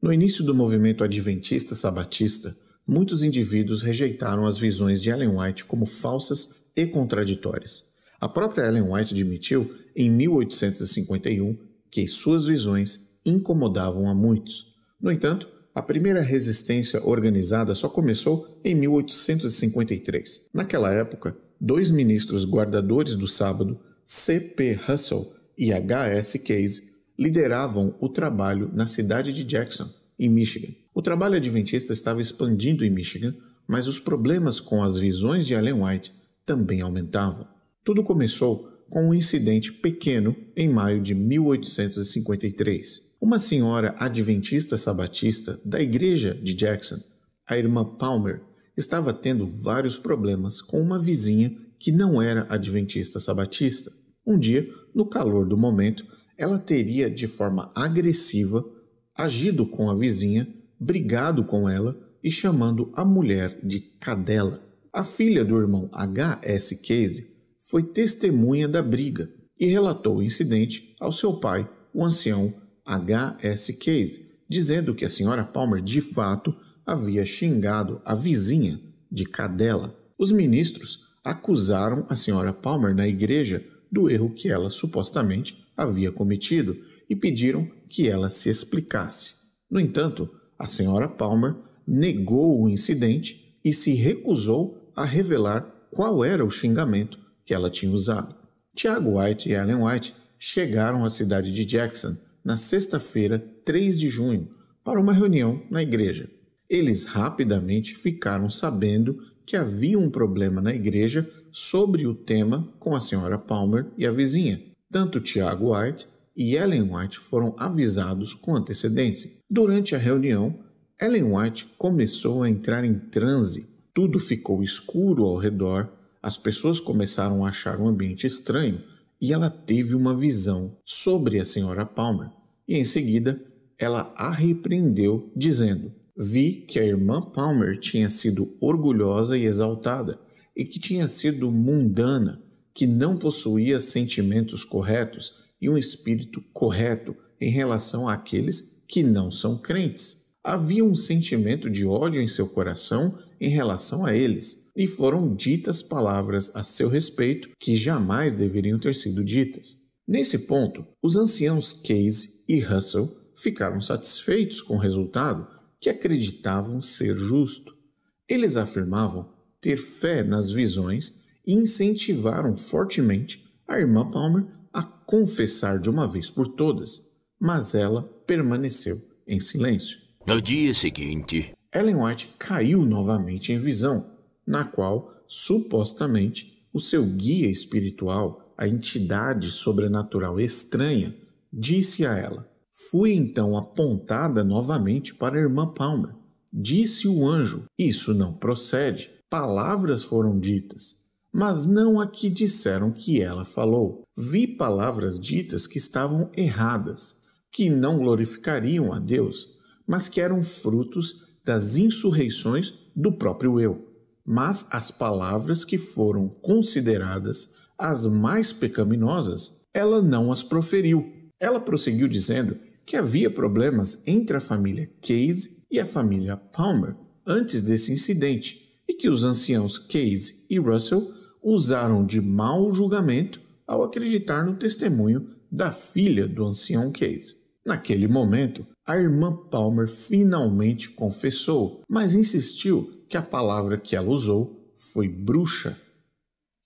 No início do movimento adventista sabatista, muitos indivíduos rejeitaram as visões de Ellen White como falsas e contraditórias. A própria Ellen White admitiu, em 1851, que suas visões incomodavam a muitos. No entanto, a primeira resistência organizada só começou em 1853. Naquela época, 2 ministros guardadores do sábado, C.P. Russell e H.S. Case, lideravam o trabalho na cidade de Jackson, em Michigan. O trabalho adventista estava expandindo em Michigan, mas os problemas com as visões de Ellen White também aumentavam. Tudo começou com um incidente pequeno em maio de 1853. Uma senhora adventista sabatista da igreja de Jackson, a irmã Palmer, estava tendo vários problemas com uma vizinha que não era adventista sabatista. Um dia, no calor do momento, ela teria de forma agressiva agido com a vizinha, brigado com ela e chamando a mulher de cadela. A filha do irmão H.S. Case foi testemunha da briga e relatou o incidente ao seu pai, o ancião H.S. Case, dizendo que a senhora Palmer de fato havia xingado a vizinha de cadela. Os ministros acusaram a senhora Palmer na igreja do erro que ela supostamente havia cometido e pediram que ela se explicasse. No entanto, a senhora Palmer negou o incidente e se recusou a revelar qual era o xingamento que ela tinha usado. Tiago White e Ellen White chegaram à cidade de Jackson na sexta-feira, 3 de junho, para uma reunião na igreja. Eles rapidamente ficaram sabendo que havia um problema na igreja sobre o tema com a senhora Palmer e a vizinha. Tanto Tiago White e Ellen White foram avisados com antecedência. Durante a reunião, Ellen White começou a entrar em transe. Tudo ficou escuro ao redor, as pessoas começaram a achar o ambiente estranho e ela teve uma visão sobre a senhora Palmer. E em seguida, ela a repreendeu, dizendo: "Vi que a irmã Palmer tinha sido orgulhosa e exaltada e que tinha sido mundana, que não possuía sentimentos corretos e um espírito correto em relação àqueles que não são crentes. Havia um sentimento de ódio em seu coração em relação a eles, e foram ditas palavras a seu respeito que jamais deveriam ter sido ditas." Nesse ponto, os anciãos Case e Russell ficaram satisfeitos com o resultado, que acreditavam ser justo. Eles afirmavam ter fé nas visões e incentivaram fortemente a irmã Palmer a confessar de uma vez por todas, mas ela permaneceu em silêncio. No dia seguinte, Ellen White caiu novamente em visão, na qual, supostamente, o seu guia espiritual, a entidade sobrenatural estranha, disse a ela: "Fui então apontada novamente para a irmã Palmer. Disse o anjo: isso não procede. Palavras foram ditas, mas não a que disseram que ela falou. Vi palavras ditas que estavam erradas, que não glorificariam a Deus, mas que eram frutos das insurreições do próprio eu. Mas as palavras que foram consideradas as mais pecaminosas, ela não as proferiu." Ela prosseguiu dizendo que havia problemas entre a família Case e a família Palmer antes desse incidente e que os anciãos Case e Russell usaram de mau julgamento ao acreditar no testemunho da filha do ancião Case. Naquele momento, a irmã Palmer finalmente confessou, mas insistiu que a palavra que ela usou foi bruxa.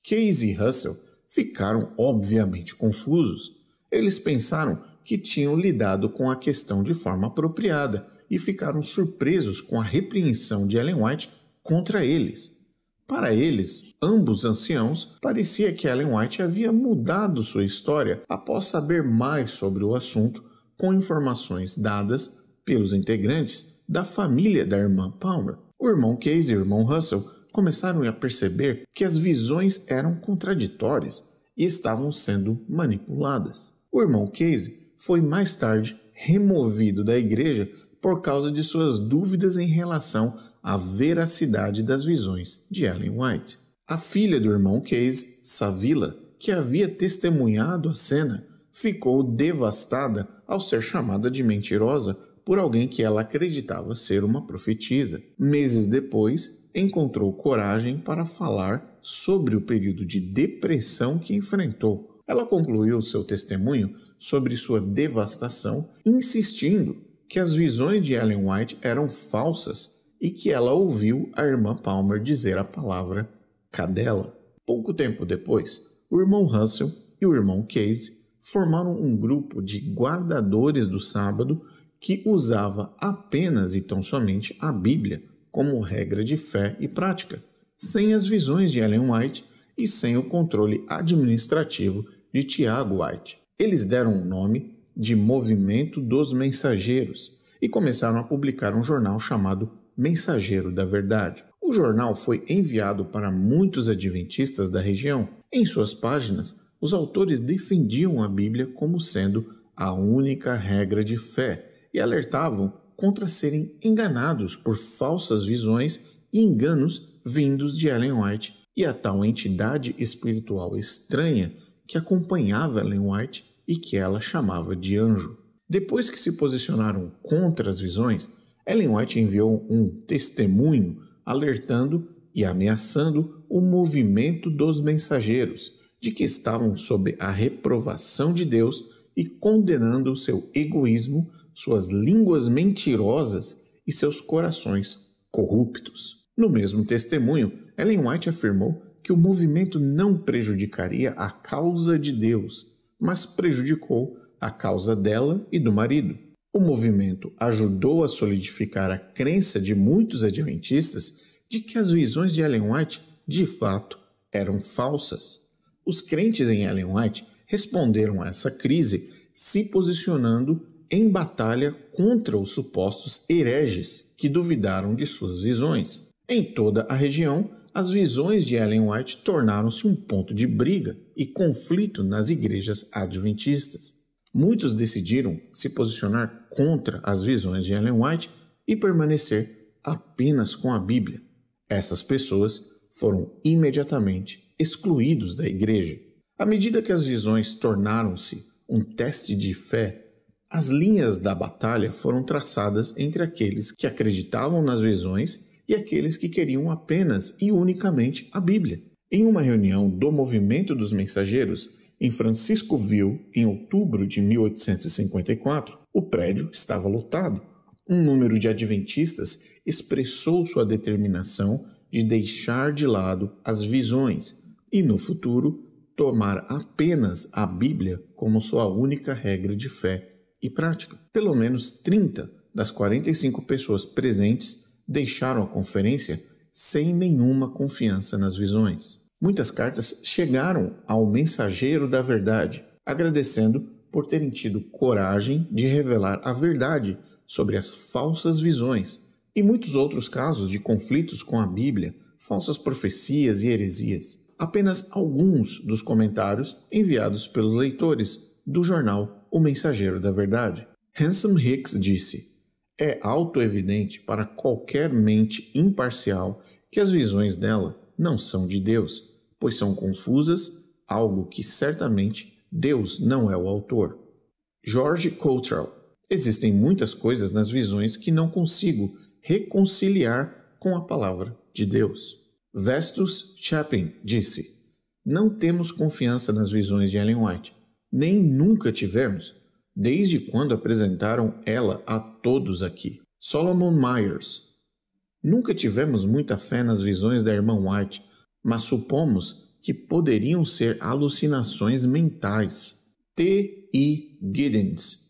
Case e Russell ficaram obviamente confusos. Eles pensaram que tinham lidado com a questão de forma apropriada e ficaram surpresos com a repreensão de Ellen White contra eles. Para eles, ambos anciãos, parecia que Ellen White havia mudado sua história após saber mais sobre o assunto com informações dadas pelos integrantes da família da irmã Palmer. O irmão Case e o irmão Russell começaram a perceber que as visões eram contraditórias e estavam sendo manipuladas. O irmão Case foi mais tarde removido da igreja por causa de suas dúvidas em relação à veracidade das visões de Ellen White. A filha do irmão Case, Savila, que havia testemunhado a cena, ficou devastada ao ser chamada de mentirosa por alguém que ela acreditava ser uma profetisa. Meses depois, encontrou coragem para falar sobre o período de depressão que enfrentou. Ela concluiu seu testemunho sobre sua devastação, insistindo que as visões de Ellen White eram falsas e que ela ouviu a irmã Palmer dizer a palavra cadela. Pouco tempo depois, o irmão Russell e o irmão Casey formaram um grupo de guardadores do sábado que usava apenas e tão somente a Bíblia como regra de fé e prática, sem as visões de Ellen White e sem o controle administrativo de Tiago White. Eles deram o nome de Movimento dos Mensageiros e começaram a publicar um jornal chamado Mensageiro da Verdade. O jornal foi enviado para muitos adventistas da região. Em suas páginas, os autores defendiam a Bíblia como sendo a única regra de fé e alertavam contra serem enganados por falsas visões e enganos vindos de Ellen White e a tal entidade espiritual estranha que acompanhava Ellen White e que ela chamava de anjo. Depois que se posicionaram contra as visões, Ellen White enviou um testemunho alertando e ameaçando o movimento dos mensageiros de que estavam sob a reprovação de Deus e condenando seu egoísmo, suas línguas mentirosas e seus corações corruptos. No mesmo testemunho, Ellen White afirmou que o movimento não prejudicaria a causa de Deus, mas prejudicou a causa dela e do marido. O movimento ajudou a solidificar a crença de muitos adventistas de que as visões de Ellen White, de fato, eram falsas. Os crentes em Ellen White responderam a essa crise se posicionando em batalha contra os supostos hereges que duvidaram de suas visões. Em toda a região, as visões de Ellen White tornaram-se um ponto de briga e conflito nas igrejas adventistas. Muitos decidiram se posicionar contra as visões de Ellen White e permanecer apenas com a Bíblia. Essas pessoas foram imediatamente excluídos da igreja. À medida que as visões tornaram-se um teste de fé, as linhas da batalha foram traçadas entre aqueles que acreditavam nas visões e aqueles que queriam apenas e unicamente a Bíblia. Em uma reunião do Movimento dos Mensageiros, em Franciscoville, em outubro de 1854, o prédio estava lotado. Um número de adventistas expressou sua determinação de deixar de lado as visões e, no futuro, tomar apenas a Bíblia como sua única regra de fé e prática. Pelo menos 30 das 45 pessoas presentes deixaram a conferência sem nenhuma confiança nas visões. Muitas cartas chegaram ao Mensageiro da Verdade, agradecendo por terem tido coragem de revelar a verdade sobre as falsas visões e muitos outros casos de conflitos com a Bíblia, falsas profecias e heresias. Apenas alguns dos comentários enviados pelos leitores do jornal O Mensageiro da Verdade. Hanson Hicks disse: "É autoevidente para qualquer mente imparcial que as visões dela não são de Deus, pois são confusas, algo que certamente Deus não é o autor." George Cottrell: "Existem muitas coisas nas visões que não consigo reconciliar com a palavra de Deus." Vestus Chapin disse: "Não temos confiança nas visões de Ellen White, nem nunca tivemos, desde quando apresentaram ela a todos aqui." Solomon Myers: "Nunca tivemos muita fé nas visões da irmã White, mas supomos que poderiam ser alucinações mentais." T. E. Giddens: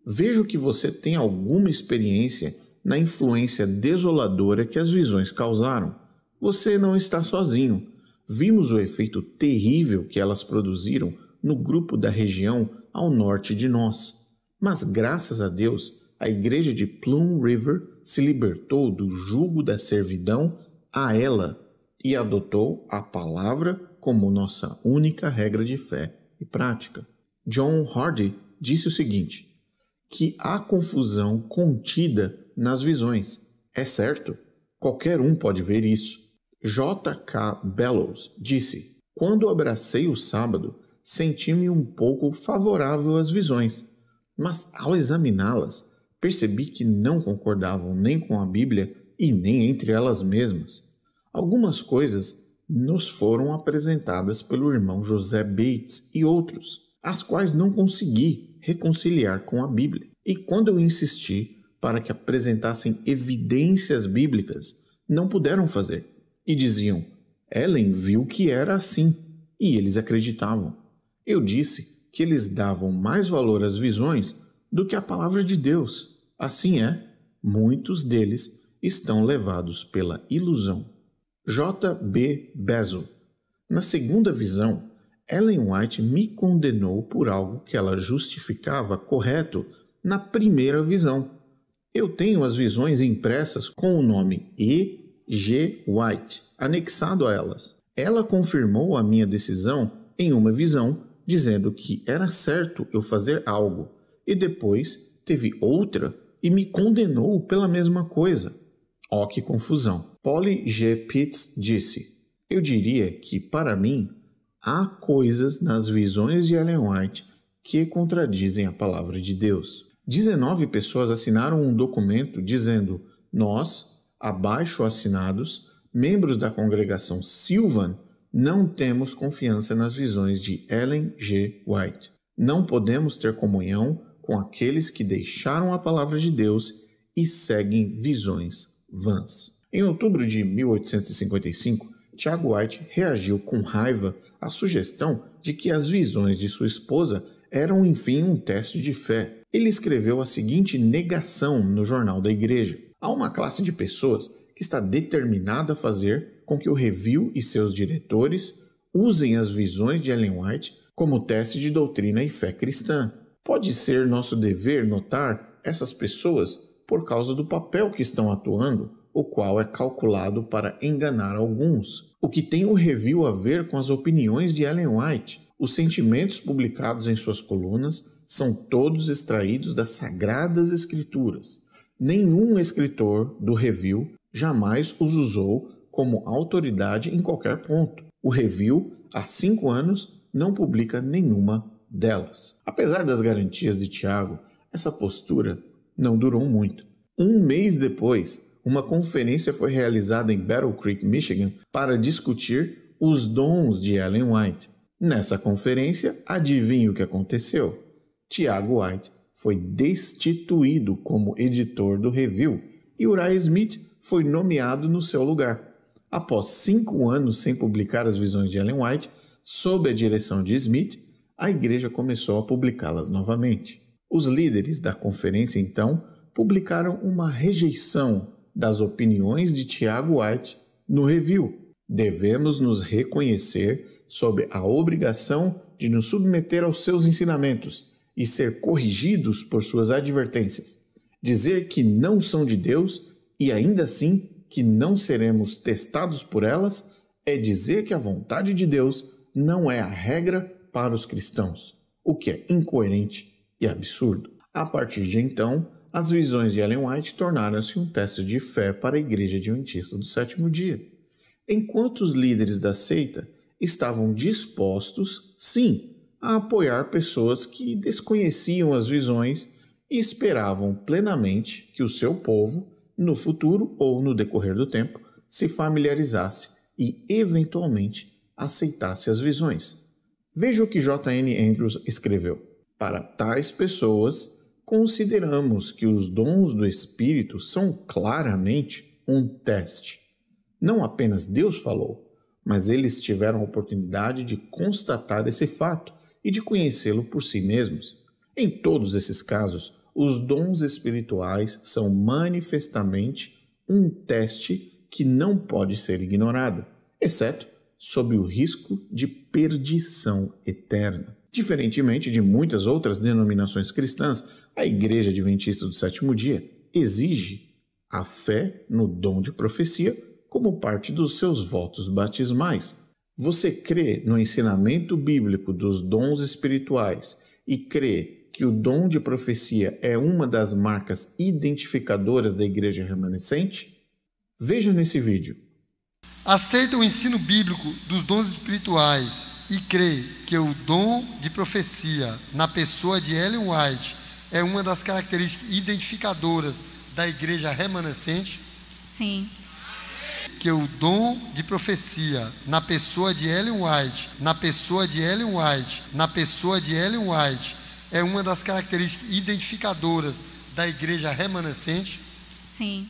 "Vejo que você tem alguma experiência na influência desoladora que as visões causaram. Você não está sozinho. Vimos o efeito terrível que elas produziram no grupo da região ao norte de nós. Mas graças a Deus, a igreja de Plum River se libertou do jugo da servidão a ela e adotou a palavra como nossa única regra de fé e prática." John Hardy disse o seguinte: "Que há confusão contida nas visões. É certo, qualquer um pode ver isso." J.K. Bellows disse: "Quando abracei o sábado, senti-me um pouco favorável às visões, mas ao examiná-las, percebi que não concordavam nem com a Bíblia e nem entre elas mesmas. Algumas coisas nos foram apresentadas pelo irmão José Bates e outros, as quais não consegui reconciliar com a Bíblia. E quando eu insisti para que apresentassem evidências bíblicas, não puderam fazer. E diziam: Ellen viu que era assim, e eles acreditavam. Eu disse que eles davam mais valor às visões do que à palavra de Deus. Assim é, muitos deles estão levados pela ilusão. J. B. Bezo. Na segunda visão, Ellen White me condenou por algo que ela justificava correto na primeira visão. Eu tenho as visões impressas com o nome E. G. White anexado a elas. Ela confirmou a minha decisão em uma visão, dizendo que era certo eu fazer algo, e depois teve outra e me condenou pela mesma coisa. Oh, que confusão! Polly G. Pitts disse: Eu diria que, para mim, há coisas nas visões de Ellen White que contradizem a palavra de Deus. 19 pessoas assinaram um documento dizendo: Nós, abaixo assinados, membros da congregação Sylvan, não temos confiança nas visões de Ellen G. White. Não podemos ter comunhão com aqueles que deixaram a palavra de Deus e seguem visões vãs. Em outubro de 1855, Tiago White reagiu com raiva à sugestão de que as visões de sua esposa eram, enfim, um teste de fé. Ele escreveu a seguinte negação no jornal da igreja: Há uma classe de pessoas que está determinada a fazer com que o Review e seus diretores usem as visões de Ellen White como teste de doutrina e fé cristã. Pode ser nosso dever notar essas pessoas por causa do papel que estão atuando, o qual é calculado para enganar alguns. O que tem o Review a ver com as opiniões de Ellen White? Os sentimentos publicados em suas colunas são todos extraídos das Sagradas Escrituras. Nenhum escritor do Review jamais os usou como autoridade em qualquer ponto. O Review, há 5 anos, não publica nenhuma delas. Apesar das garantias de Tiago, essa postura não durou muito. Um mês depois, uma conferência foi realizada em Battle Creek, Michigan, para discutir os dons de Ellen White. Nessa conferência, adivinhe o que aconteceu? Tiago White foi destituído como editor do Review e Uriah Smith foi nomeado no seu lugar. Após 5 anos sem publicar as visões de Ellen White, sob a direção de Smith, a igreja começou a publicá-las novamente. Os líderes da conferência, então, publicaram uma rejeição das opiniões de Tiago White no Review. Devemos nos reconhecer sob a obrigação de nos submeter aos seus ensinamentos e ser corrigidos por suas advertências. Dizer que não são de Deus e ainda assim que não seremos testados por elas é dizer que a vontade de Deus não é a regra para os cristãos, o que é incoerente e absurdo. A partir de então, as visões de Ellen White tornaram-se um teste de fé para a Igreja Adventista do Sétimo Dia. Enquanto os líderes da seita estavam dispostos, sim, a apoiar pessoas que desconheciam as visões e esperavam plenamente que o seu povo, no futuro ou no decorrer do tempo, se familiarizasse e, eventualmente, aceitasse as visões. Veja o que J.N. Andrews escreveu. Para tais pessoas, consideramos que os dons do Espírito são claramente um teste. Não apenas Deus falou, mas eles tiveram a oportunidade de constatar esse fato e de conhecê-lo por si mesmos. Em todos esses casos, os dons espirituais são manifestamente um teste que não pode ser ignorado, exceto sob o risco de perdição eterna. Diferentemente de muitas outras denominações cristãs, a Igreja Adventista do Sétimo Dia exige a fé no dom de profecia como parte dos seus votos batismais. Você crê no ensinamento bíblico dos dons espirituais e crê que o dom de profecia é uma das marcas identificadoras da igreja remanescente? Veja nesse vídeo. Aceita o ensino bíblico dos dons espirituais e crê que o dom de profecia na pessoa de Ellen White é uma das características identificadoras da igreja remanescente? Sim. Que o dom de profecia na pessoa de Ellen White, é uma das características identificadoras da igreja remanescente? Sim.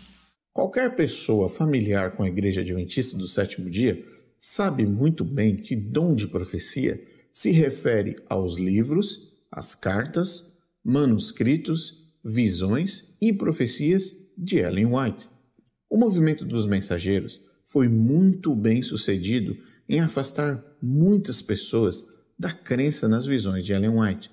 Qualquer pessoa familiar com a Igreja Adventista do Sétimo Dia sabe muito bem que dom de profecia se refere aos livros, às cartas, manuscritos, visões e profecias de Ellen White. O movimento dos mensageiros foi muito bem sucedido em afastar muitas pessoas da crença nas visões de Ellen White.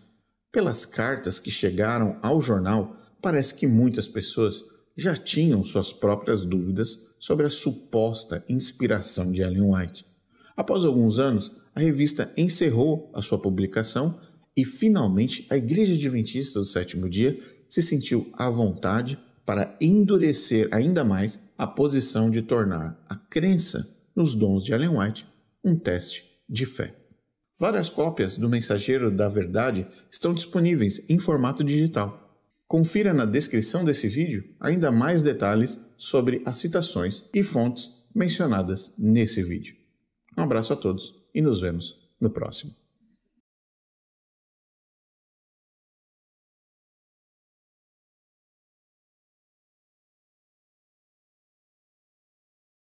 Pelas cartas que chegaram ao jornal, parece que muitas pessoas já tinham suas próprias dúvidas sobre a suposta inspiração de Ellen White. Após alguns anos, a revista encerrou a sua publicação e, finalmente, a Igreja Adventista do Sétimo Dia se sentiu à vontade para endurecer ainda mais a posição de tornar a crença nos dons de Ellen White um teste de fé. Várias cópias do Mensageiro da Verdade estão disponíveis em formato digital. Confira na descrição desse vídeo ainda mais detalhes sobre as citações e fontes mencionadas nesse vídeo. Um abraço a todos e nos vemos no próximo.